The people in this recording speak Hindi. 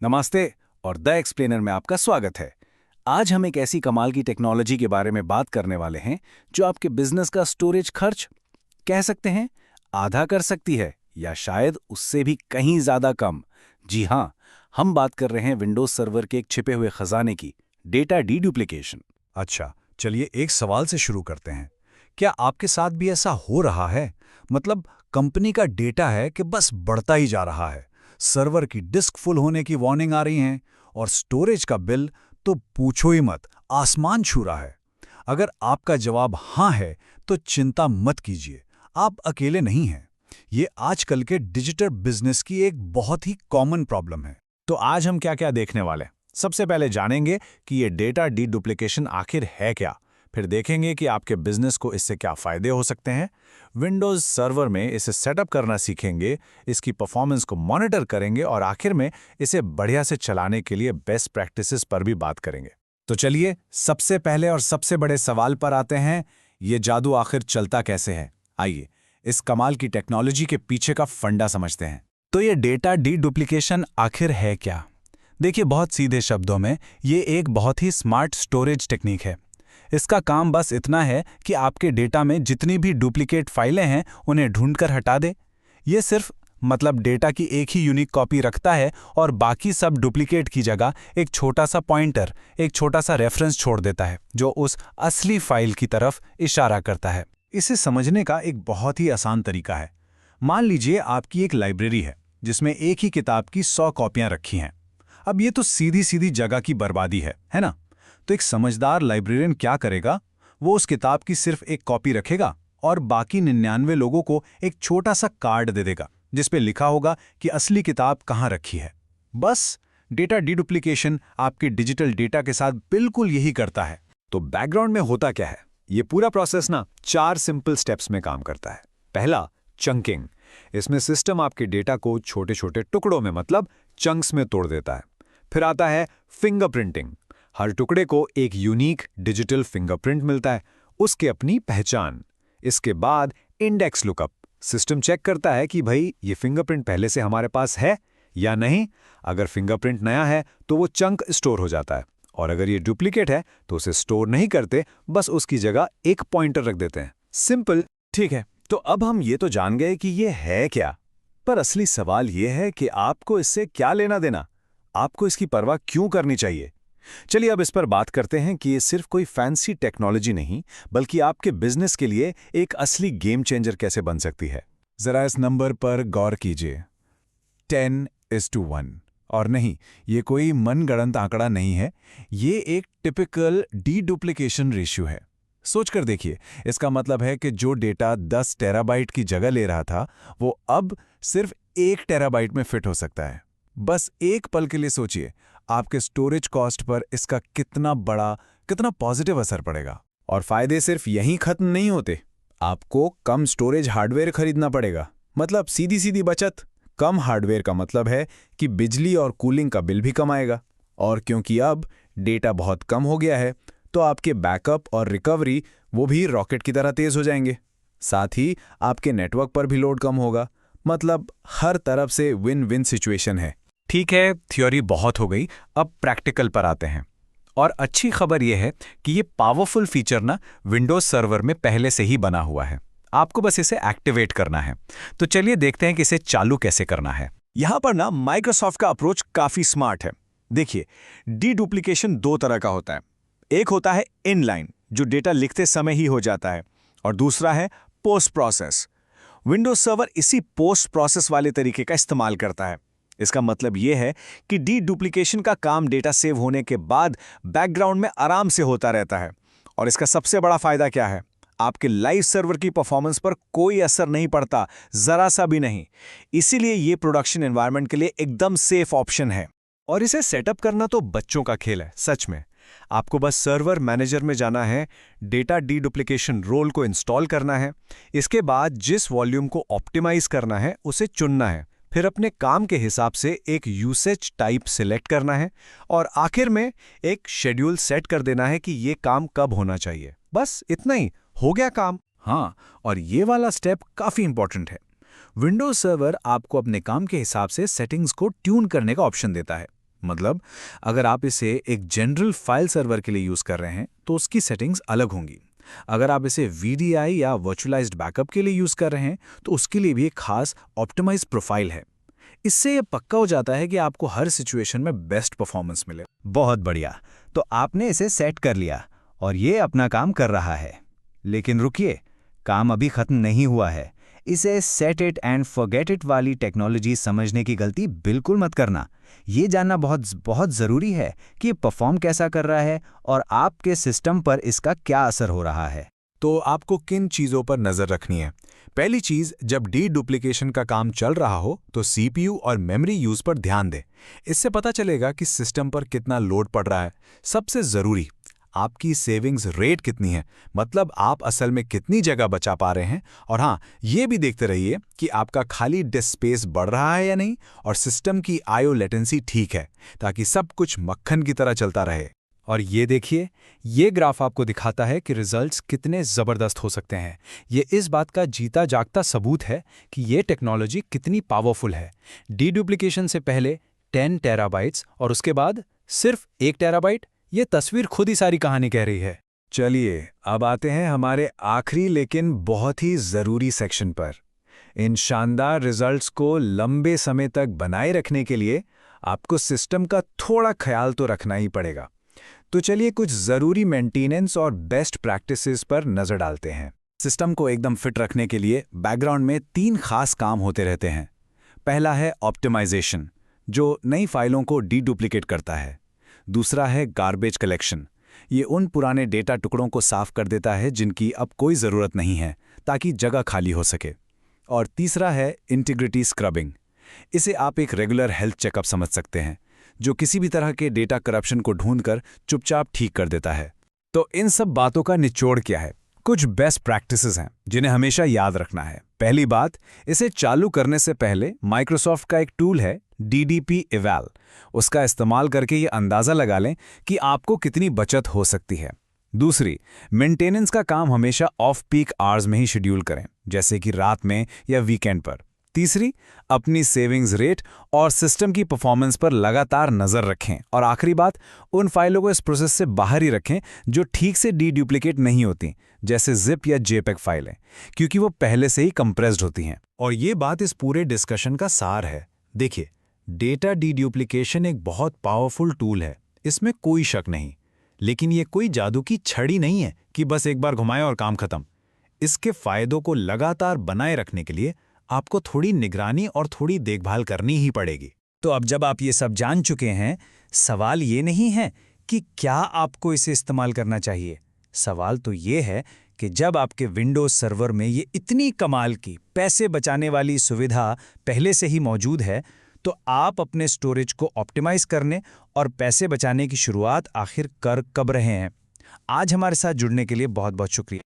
नमस्ते और द एक्सप्लेनर में आपका स्वागत है। आज हम एक ऐसी कमाल की टेक्नोलॉजी के बारे में बात करने वाले हैं जो आपके बिजनेस का स्टोरेज खर्च कह सकते हैं आधा कर सकती है या शायद उससे भी कहीं ज्यादा कम। जी हाँ, हम बात कर रहे हैं विंडोज सर्वर के एक छिपे हुए खजाने की, डेटा डीडुप्लिकेशन। अच्छा, चलिए एक सवाल से शुरू करते हैं। क्या आपके साथ भी ऐसा हो रहा है? मतलब कंपनी का डेटा है कि बस बढ़ता ही जा रहा है, सर्वर की डिस्क फुल होने की वार्निंग आ रही है और स्टोरेज का बिल तो पूछो ही मत, आसमान छू रहा है। अगर आपका जवाब हाँ है तो चिंता मत कीजिए, आप अकेले नहीं हैं। ये आजकल के डिजिटल बिजनेस की एक बहुत ही कॉमन प्रॉब्लम है। तो आज हम क्या क्या देखने वाले हैं? सबसे पहले जानेंगे कि ये डेटा डीडुप्लिकेशन आखिर है क्या। फिर देखेंगे कि आपके बिजनेस को इससे क्या फायदे हो सकते हैं। विंडोज सर्वर में इसे सेटअप करना सीखेंगे, इसकी परफॉर्मेंस को मॉनिटर करेंगे और आखिर में इसे बढ़िया से चलाने के लिए बेस्ट प्रैक्टिसेस पर भी बात करेंगे। तो चलिए सबसे पहले और सबसे बड़े सवाल पर आते हैं, ये जादू आखिर चलता कैसे है। आइए इस कमाल की टेक्नोलॉजी के पीछे का फंडा समझते हैं। तो ये डेटा डीडुप्लिकेशन आखिर है क्या? देखिए, बहुत सीधे शब्दों में ये एक बहुत ही स्मार्ट स्टोरेज टेक्निक है। इसका काम बस इतना है कि आपके डेटा में जितनी भी डुप्लीकेट फाइलें हैं उन्हें ढूंढकर हटा दे। ये सिर्फ डेटा की एक ही यूनिक कॉपी रखता है और बाकी सब डुप्लीकेट की जगह एक छोटा सा पॉइंटर, एक छोटा सा रेफरेंस छोड़ देता है जो उस असली फाइल की तरफ इशारा करता है। इसे समझने का एक बहुत ही आसान तरीका है। मान लीजिए आपकी एक लाइब्रेरी है जिसमें एक ही किताब की 100 कॉपियां रखी हैं। अब ये तो सीधी सीधी जगह की बर्बादी है ना? तो एक समझदार लाइब्रेरियन क्या करेगा? वो उस किताब की सिर्फ एक कॉपी रखेगा और बाकी 99 लोगों को एक छोटा सा कार्ड दे देगा जिसपे लिखा होगा कि असली किताब कहाँ रखी है। बस डेटा डीडुप्लिकेशन आपके डिजिटल डेटा के साथ बिल्कुल यही करता है। तो बैकग्राउंड में होता क्या है? ये पूरा प्रोसेस 4 सिंपल स्टेप्स में काम करता है। पहला, चंकिंग। इसमें सिस्टम आपके डेटा को छोटे छोटे टुकड़ों में चंक्स में तोड़ देता है। फिर आता है फिंगरप्रिंटिंग। हर टुकड़े को एक यूनिक डिजिटल फिंगरप्रिंट मिलता है, उसके अपनी पहचान। इसके बाद इंडेक्स लुकअप। सिस्टम चेक करता है कि भाई ये फिंगरप्रिंट पहले से हमारे पास है या नहीं। अगर फिंगरप्रिंट नया है तो वो चंक स्टोर हो जाता है और अगर ये डुप्लीकेट है तो उसे स्टोर नहीं करते, बस उसकी जगह एक पॉइंटर रख देते हैं। सिंपल। ठीक है, तो अब हम ये तो जान गए कि ये है क्या, पर असली सवाल ये है कि आपको इससे क्या लेना देना, आपको इसकी परवाह क्यों करनी चाहिए। चलिए अब इस पर बात करते हैं कि ये सिर्फ कोई फैंसी टेक्नोलॉजी नहीं बल्कि आपके बिजनेस के लिए एक असली गेम चेंजर कैसे बन सकती है। जरा इस नंबर पर गौर कीजिए, 10:1। और नहीं, ये कोई मनगढ़ंत आंकड़ा नहीं है, ये एक टिपिकल डीडुप्लिकेशन रेशियो है। सोचकर देखिए, इसका मतलब है कि जो डेटा 10 टेराबाइट की जगह ले रहा था वो अब सिर्फ 1 टेराबाइट में फिट हो सकता है। बस एक पल के लिए सोचिए, आपके स्टोरेज कॉस्ट पर इसका कितना पॉजिटिव असर पड़ेगा। और फायदे सिर्फ यहीं खत्म नहीं होते, आपको कम स्टोरेज हार्डवेयर खरीदना पड़ेगा। सीधी सीधी बचत। कम हार्डवेयर का मतलब है कि बिजली और कूलिंग का बिल भी कम आएगा। और क्योंकि अब डेटा बहुत कम हो गया है तो आपके बैकअप और रिकवरी वो भी रॉकेट की तरह तेज हो जाएंगे। साथ ही आपके नेटवर्क पर भी लोड कम होगा। हर तरफ से विन विन सिचुएशन है। ठीक है, थ्योरी बहुत हो गई, अब प्रैक्टिकल पर आते हैं। और अच्छी खबर यह है कि ये पावरफुल फीचर विंडोज सर्वर में पहले से ही बना हुआ है, आपको बस इसे एक्टिवेट करना है। तो चलिए देखते हैं कि इसे चालू कैसे करना है। यहां पर माइक्रोसॉफ्ट का अप्रोच काफी स्मार्ट है। देखिए, डीडुप्लिकेशन 2 तरह का होता है। एक होता है इनलाइन, जो डेटा लिखते समय ही हो जाता है, और दूसरा है पोस्ट प्रोसेस। विंडोज सर्वर इसी पोस्ट प्रोसेस वाले तरीके का इस्तेमाल करता है। इसका मतलब यह है कि डीडुप्लिकेशन का काम डेटा सेव होने के बाद बैकग्राउंड में आराम से होता रहता है। और इसका सबसे बड़ा फायदा क्या है? आपके लाइव सर्वर की परफॉर्मेंस पर कोई असर नहीं पड़ता, जरा सा भी नहीं। इसीलिए ये प्रोडक्शन एनवायरनमेंट के लिए एकदम सेफ ऑप्शन है। और इसे सेटअप करना तो बच्चों का खेल है, सच में। आपको बस सर्वर मैनेजर में जाना है, डेटा डीडुप्लिकेशन रोल को इंस्टॉल करना है, इसके बाद जिस वॉल्यूम को ऑप्टिमाइज करना है उसे चुनना है, फिर अपने काम के हिसाब से एक यूसेज टाइप सिलेक्ट करना है और आखिर में एक शेड्यूल सेट कर देना है कि ये काम कब होना चाहिए। बस इतना ही, हो गया काम। हाँ, और ये वाला स्टेप काफी इंपॉर्टेंट है। विंडोज सर्वर आपको अपने काम के हिसाब से सेटिंग्स को ट्यून करने का ऑप्शन देता है। मतलब अगर आप इसे एक जनरल फाइल सर्वर के लिए यूज़ कर रहे हैं तो उसकी सेटिंग्स अलग होंगी। अगर आप इसे VDI या वर्चुअलाइज्ड बैकअप के लिए यूज़ कर रहे हैं तो उसके लिए भी एक खास ऑप्टिमाइज प्रोफाइल है। इससे यह पक्का हो जाता है कि आपको हर सिचुएशन में बेस्ट परफॉर्मेंस मिले। बहुत बढ़िया। तो आपने इसे सेट कर लिया और ये अपना काम कर रहा है। लेकिन रुकिए, काम अभी खत्म नहीं हुआ है। इसे set it and forget it वाली टेक्नोलॉजी समझने की गलती बिल्कुल मत करना। ये जानना बहुत बहुत ज़रूरी है कि ये परफॉर्म कैसा कर रहा है और आपके सिस्टम पर इसका क्या असर हो रहा है। तो आपको किन चीज़ों पर नज़र रखनी है? पहली चीज़, जब डीडुप्लिकेशन का काम चल रहा हो तो CPU और मेमोरी यूज़ पर ध्यान दें। इससे पता चलेगा कि सिस्टम पर कितना लोड पड़ रहा है। सबसे ज़रूरी, आपकी सेविंग्स रेट कितनी है, मतलब आप असल में कितनी जगह बचा पा रहे हैं। और हाँ, ये भी देखते रहिए कि आपका खाली डिस्क स्पेस बढ़ रहा है या नहीं और सिस्टम की IO लेटेंसी ठीक है, ताकि सब कुछ मक्खन की तरह चलता रहे। और ये देखिए, ये ग्राफ आपको दिखाता है कि रिजल्ट्स कितने ज़बरदस्त हो सकते हैं। ये इस बात का जीता जागता सबूत है कि ये टेक्नोलॉजी कितनी पावरफुल है। डीडुप्लिकेशन से पहले 10 टेराबाइट्स और उसके बाद सिर्फ 1 टेराबाइट। ये तस्वीर खुद ही सारी कहानी कह रही है। चलिए, अब आते हैं हमारे आखिरी लेकिन बहुत ही ज़रूरी सेक्शन पर। इन शानदार रिजल्ट्स को लंबे समय तक बनाए रखने के लिए आपको सिस्टम का थोड़ा ख्याल तो रखना ही पड़ेगा। तो चलिए कुछ ज़रूरी मेंटेनेंस और बेस्ट प्रैक्टिसेस पर नज़र डालते हैं। सिस्टम को एकदम फिट रखने के लिए बैकग्राउंड में 3 खास काम होते रहते हैं। पहला है ऑप्टिमाइजेशन, जो नई फाइलों को डीडुप्लिकेट करता है। दूसरा है गार्बेज कलेक्शन, ये उन पुराने डेटा टुकड़ों को साफ कर देता है जिनकी अब कोई ज़रूरत नहीं है, ताकि जगह खाली हो सके। और तीसरा है इंटीग्रिटी स्क्रबिंग। इसे आप एक रेगुलर हेल्थ चेकअप समझ सकते हैं, जो किसी भी तरह के डेटा करप्शन को ढूंढकर चुपचाप ठीक कर देता है। तो इन सब बातों का निचोड़ क्या है? कुछ बेस्ट प्रैक्टिसेस हैं जिन्हें हमेशा याद रखना है। पहली बात, इसे चालू करने से पहले माइक्रोसॉफ्ट का एक टूल है DDP Eval। उसका इस्तेमाल करके ये अंदाज़ा लगा लें कि आपको कितनी बचत हो सकती है। दूसरी, मेंटेनेंस का काम हमेशा ऑफ पीक आवर्स में ही शेड्यूल करें, जैसे कि रात में या वीकेंड पर। तीसरी, अपनी सेविंग्स रेट और सिस्टम की परफॉर्मेंस पर लगातार नज़र रखें। और आखिरी बात, उन फाइलों को इस प्रोसेस से बाहर ही रखें जो ठीक से डीडुप्लिकेट नहीं होती, जैसे जिप या JPEG फाइलें, क्योंकि वो पहले से ही कंप्रेस्ड होती हैं। और ये बात इस पूरे डिस्कशन का सार है। देखिए, डेटा डीडुप्लिकेशन एक बहुत पावरफुल टूल है, इसमें कोई शक नहीं। लेकिन ये कोई जादू की छड़ी नहीं है कि बस एक बार घुमाएं और काम खत्म। इसके फायदों को लगातार बनाए रखने के लिए आपको थोड़ी निगरानी और थोड़ी देखभाल करनी ही पड़ेगी। तो अब जब आप ये सब जान चुके हैं, सवाल ये नहीं है कि क्या आपको इसे इस्तेमाल करना चाहिए। सवाल तो ये है कि जब आपके विंडोज सर्वर में ये इतनी कमाल की पैसे बचाने वाली सुविधा पहले से ही मौजूद है, तो आप अपने स्टोरेज को ऑप्टिमाइज करने और पैसे बचाने की शुरुआत आखिर कर कब रहे हैं। आज हमारे साथ जुड़ने के लिए बहुत बहुत शुक्रिया।